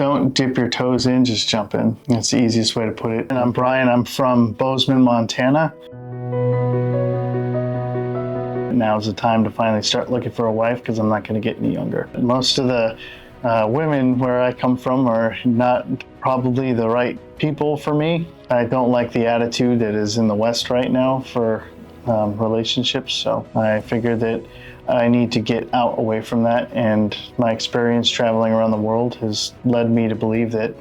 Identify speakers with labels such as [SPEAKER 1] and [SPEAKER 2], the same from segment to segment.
[SPEAKER 1] Don't dip your toes in, just jump in. That's the easiest way to put it. And I'm Brian. I'm from Bozeman, Montana. Now's the time to finally start looking for a wife because I'm not going to get any younger. Most of the women where I come from are not probably the right people for me. I don't like the attitude that is in the West right now for relationships, so I figured that I need to get out away from that, and my experience traveling around the world has led me to believe that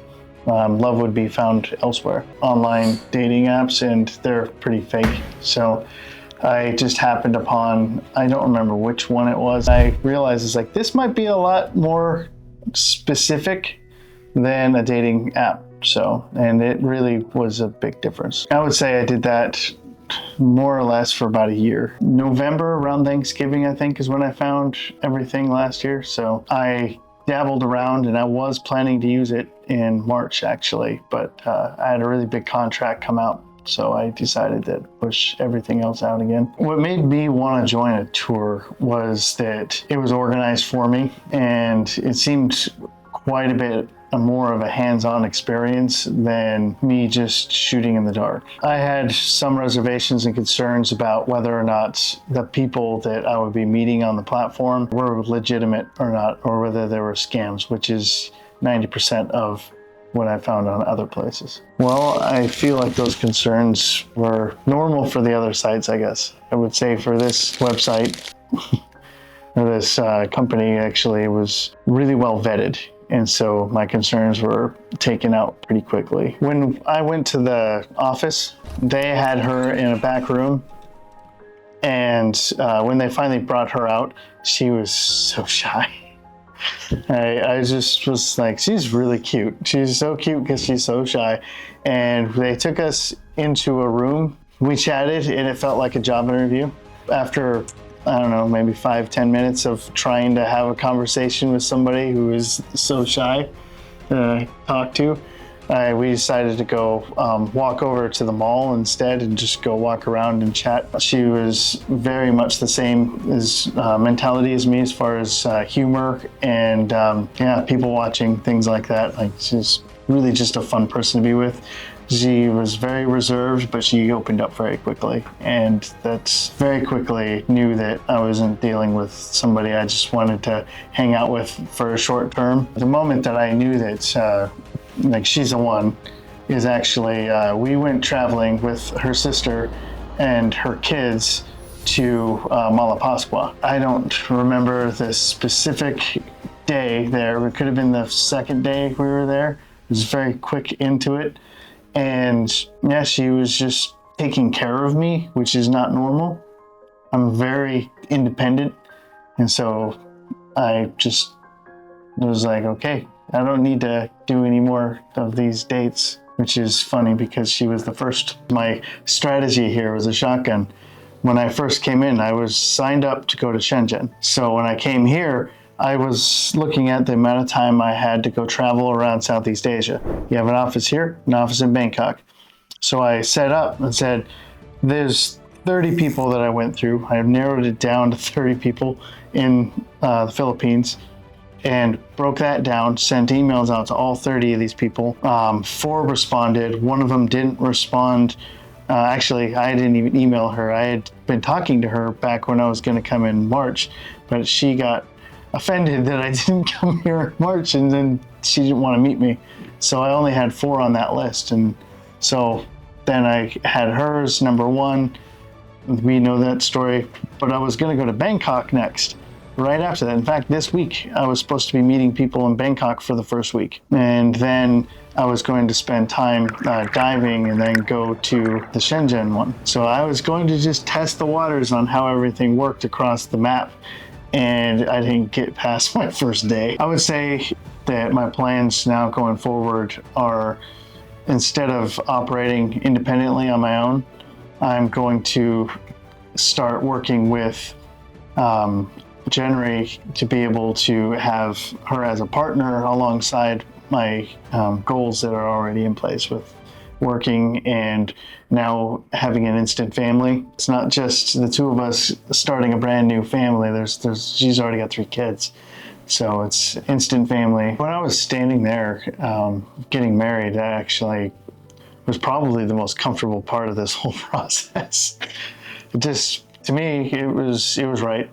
[SPEAKER 1] love would be found elsewhere. Online dating apps, and they're pretty fake. So I just happened upon, I don't remember which one it was. I realized it's like, this might be a lot more specific than a dating app. So, and it really was a big difference. I would say I did that more or less for about a year. November, around Thanksgiving, I think, is when I found everything last year. So I dabbled around, and I was planning to use it in March, actually, but I had a really big contract come out. So I decided to push everything else out again. What made me want to join a tour was that it was organized for me, and it seemed quite a bit more of a hands-on experience than me just shooting in the dark. I had some reservations and concerns about whether or not the people that I would be meeting on the platform were legitimate or not, or whether they were scams, which is 90% of what I found on other places. Well, I feel like those concerns were normal for the other sites, I guess. I would say for this website, or this company, actually, it was really well vetted. And so my concerns were taken out pretty quickly. When I went to the office, they had her in a back room. And when they finally brought her out, she was so shy. I just was like, she's really cute. She's so cute because she's so shy. And they took us into a room. We chatted, and it felt like a job interview. After, I don't know, maybe 5-10 minutes of trying to have a conversation with somebody who is so shy to talk to, we decided to go walk over to the mall instead and just go walk around and chat. She was very much the same as mentality as me as far as humor and yeah, people watching, things like that. Like, she's really just a fun person to be with. She was very reserved, but she opened up very quickly. And that's very quickly knew that I wasn't dealing with somebody I just wanted to hang out with for a short term. The moment that I knew that like she's the one is actually, we went traveling with her sister and her kids to Malapascua. I don't remember the specific day there. It could have been the second day we were there. It was very quick into it. And yeah, she was just taking care of me, which is not normal. I'm very independent. And so I just was like, okay, I don't need to do any more of these dates, which is funny because she was the first. My strategy here was a shotgun. When I first came in, I was signed up to go to Shenzhen. So when I came here, I was looking at the amount of time I had to go travel around Southeast Asia. You have an office here, an office in Bangkok. So I set up and said, there's 30 people that I went through. I narrowed it down to 30 people in the Philippines and broke that down, sent emails out to all 30 of these people. 4 responded, one of them didn't respond. Actually, I didn't even email her. I had been talking to her back when I was gonna come in March, but she got offended that I didn't come here in March, and then she didn't want to meet me. So I only had 4 on that list. And so then I had hers, number 1. We know that story, but I was going to go to Bangkok next, right after that. In fact, this week, I was supposed to be meeting people in Bangkok for the first week. And then I was going to spend time diving and then go to the Shenzhen one. So I was going to just test the waters on how everything worked across the map. And I didn't get past my first day. I would say that my plans now going forward are, instead of operating independently on my own, I'm going to start working with January to be able to have her as a partner alongside my goals that are already in place with working and now having an instant family. It's not just the 2 of us starting a brand new family. She's already got 3 kids. So it's instant family. When I was standing there getting married, that actually was probably the most comfortable part of this whole process. Just to me, it was right.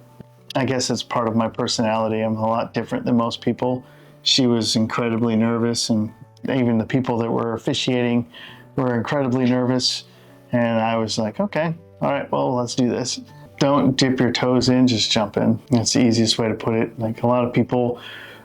[SPEAKER 1] I guess it's part of my personality. I'm a lot different than most people. She was incredibly nervous, and even the people that were officiating were incredibly nervous. And I was like, okay, all right, well, let's do this. Don't dip your toes in, just jump in. That's the easiest way to put it. Like a lot of people,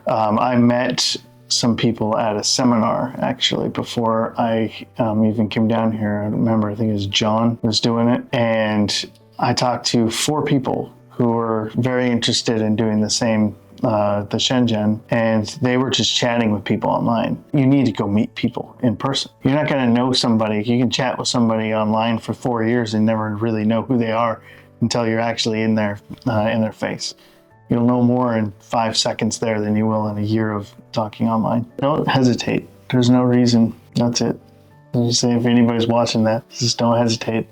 [SPEAKER 1] I met some people at a seminar actually before I even came down here. I remember, I think it was John was doing it. And I talked to 4 people who were very interested in doing the same, the Shenzhen, and they were just chatting with people online. You need to go meet people in person. You're not going to know somebody. You can chat with somebody online for 4 years and never really know who they are until you're actually in their face. You'll know more in 5 seconds there than you will in a year of talking online. Don't hesitate. There's no reason. That's it. I'll just say, if anybody's watching that, just don't hesitate.